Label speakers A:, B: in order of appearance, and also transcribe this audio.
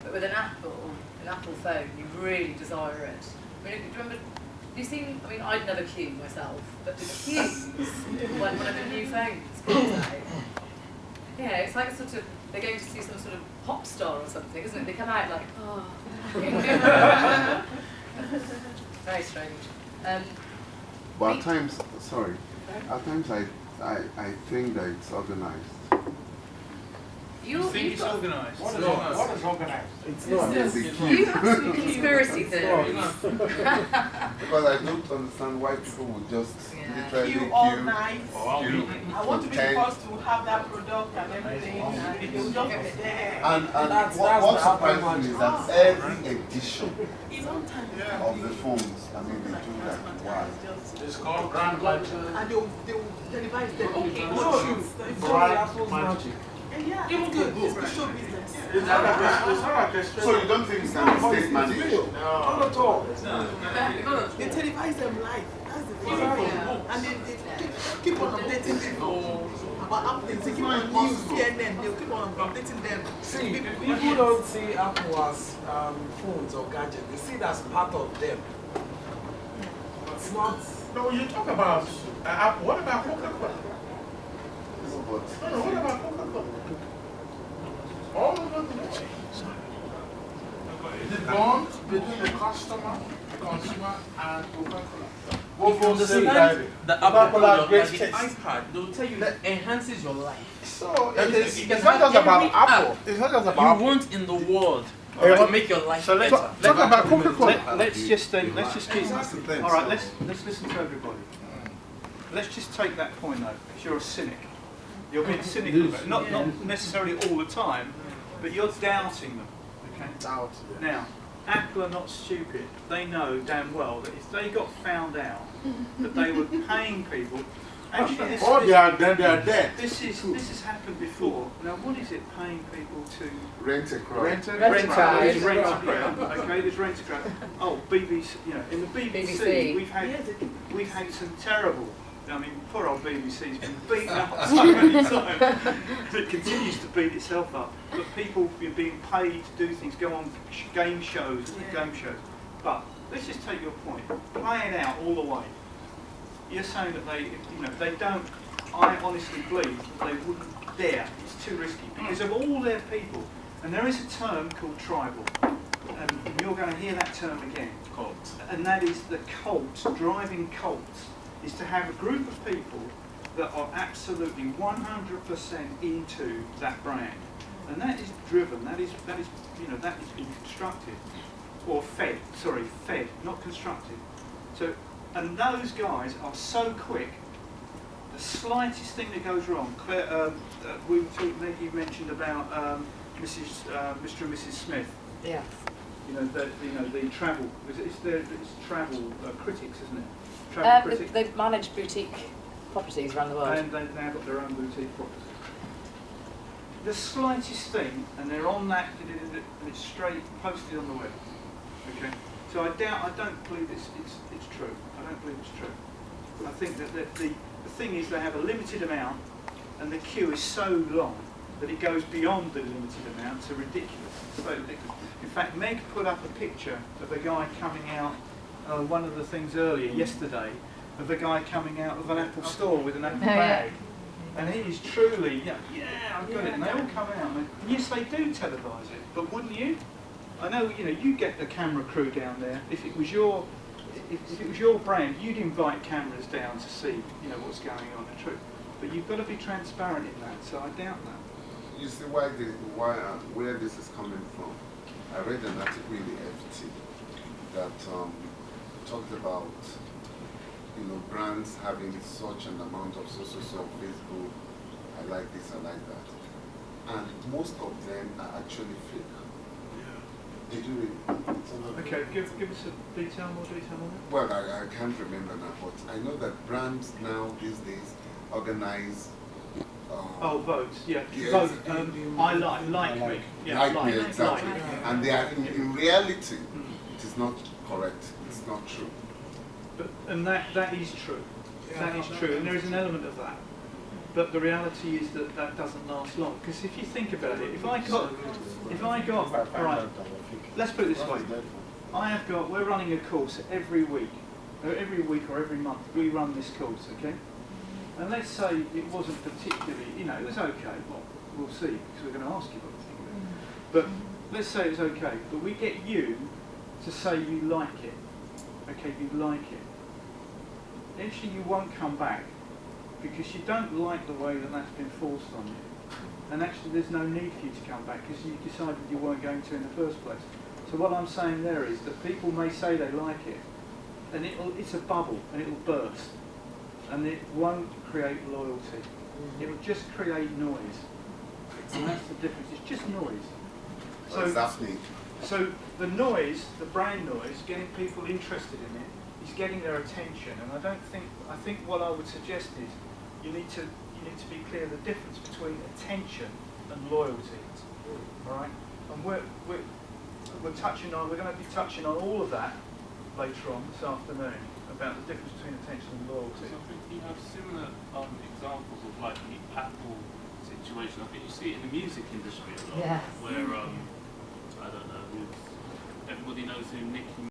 A: But with an Apple phone, you really desire it. I mean, do you remember? Have you seen? I mean, I'd never queue myself, but the queues when one of the new phones comes out. Yeah, it's like sort of they're going to see some sort of pop star or something, isn't it? They come out like, oh. Very strange.
B: But at times, sorry, at times I think that it's organized.
C: You think it's organised?
D: What is organised?
B: It's not.
A: You have some conspiracy theories.
B: Because I don't understand why people would just literally
E: queue all night.
B: Queue
E: I want to be the first to have that product and everything. And it will just be there.
B: And what surprises me is that every edition of the phones, I mean, they do that. Why?
D: It's called brand magic.
E: And they will televise them. Okay,
D: Brand magic.
E: yeah, it's good. It's good show business.
D: It's not like a
B: So you don't think it's going to be state managed?
D: No, not at all.
E: They televise them live. That's the thing. And they keep on updating people about happenings. They keep on news, CNN. They'll keep on updating them.
F: See, people don't see Apple as phones or gadgets. They see it as part of them. It's not.
D: No, you talk about Apple. What about Coca-Cola? No, what about Coca-Cola? All over the world. The bond between the customer, consumer, and Coca-Cola.
C: If you understand the Apple product, like the iPad, they'll tell you that enhances your life.
D: So it's not just about Apple. It's not just about Apple.
C: You want in the world to make your life better.
D: Talk about Coca-Cola.
G: Let's just keep. All right, let's listen to everybody. Let's just take that point though, because you're a cynic. You're being cynical about it. Not necessarily all the time, but you're doubting them. Okay. Now, Apple are not stupid. They know damn well that if they got found out that they were paying people. Actually,
D: They are dead.
G: this has happened before. Now, what is it paying people to
B: Rent a crowd.
G: rent a crowd? There's rent a crowd. Okay, there's rent a crowd. Oh, BBC. You know, in the BBC, we've had some terrible. I mean, poor old BBC's been beaten up so many times. It continues to beat itself up. But people are being paid to do things, go on game shows. But let's just take your point. Play it out all the way. You're saying that they don't. I honestly believe that they wouldn't dare. It's too risky because of all their people. And there is a term called tribal, and you're going to hear that term again.
C: Cult.
G: And that is the cult, driving cults. Is to have a group of people that are absolutely 100% into that brand, and that is driven. That is being constructed or fed. Sorry, fed, not constructed. So, and those guys are so quick. The slightest thing that goes wrong. Claire, we were talking. You mentioned about Mr. and Mrs. Smith.
A: Yeah.
G: The travel. It's travel critics, isn't it?
A: They've managed boutique properties around the world.
G: And they've now got their own boutique properties. The slightest thing, and they're on that, and it's straight posted on the web. Okay. So I don't believe it's true. I don't believe it's true. I think that the thing is they have a limited amount, and the queue is so long that it goes beyond the limited amount to ridiculous. It's so ridiculous. In fact, Meg put up a picture of a guy coming out. One of the things earlier, yesterday, of a guy coming out of an Apple store with an Apple bag. And he is truly, I've got it. And they all come out. And yes, they do televise it, but wouldn't you? I know, you get the camera crew down there. If it was your brand, you'd invite cameras down to see, what's going on. The truth. But you've got to be transparent in that. So I doubt that.
B: You see where this is coming from? I read an article in the FT that talked about brands having such an amount of so on Facebook. I like this, I like that, and most of them are actually fake. They do it.
G: Okay, give us more detail on that.
B: Well, I can't remember now, but I know that brands now these days organize.
G: Votes, yeah. Vote. I like me. Yeah,
B: like me, exactly.
G: Like.
B: And they are in reality, it is not correct. It's not true.
G: And that is true. That is true, and there is an element of that. But the reality is that that doesn't last long. Because if you think about it, if I got, right, let's put it this way. We're running a course every week or every month. We run this course, okay? And let's say it wasn't particularly, it was okay. Well, we'll see, because we're going to ask you what you think of it. But let's say it's okay. But we get you to say you like it. Okay, you like it. Eventually you won't come back because you don't like the way that that's been forced on you. And actually there's no need for you to come back because you decided you weren't going to in the first place. So what I'm saying there is that people may say they like it, and it's a bubble, and it'll burst. And it won't create loyalty. It will just create noise. And that's the difference. It's just noise. So,
B: exactly.
G: So the noise, the brand noise, getting people interested in it, is getting their attention. And I think what I would suggest is you need to be clear the difference between attention and loyalty. All right? And we're going to be touching on all of that later on this afternoon about the difference between attention and loyalty.
H: So I think you have similar examples of like the Apple situation. I think you see it in the music industry a lot,
A: Yes.
H: where I don't know, everybody knows who Nicki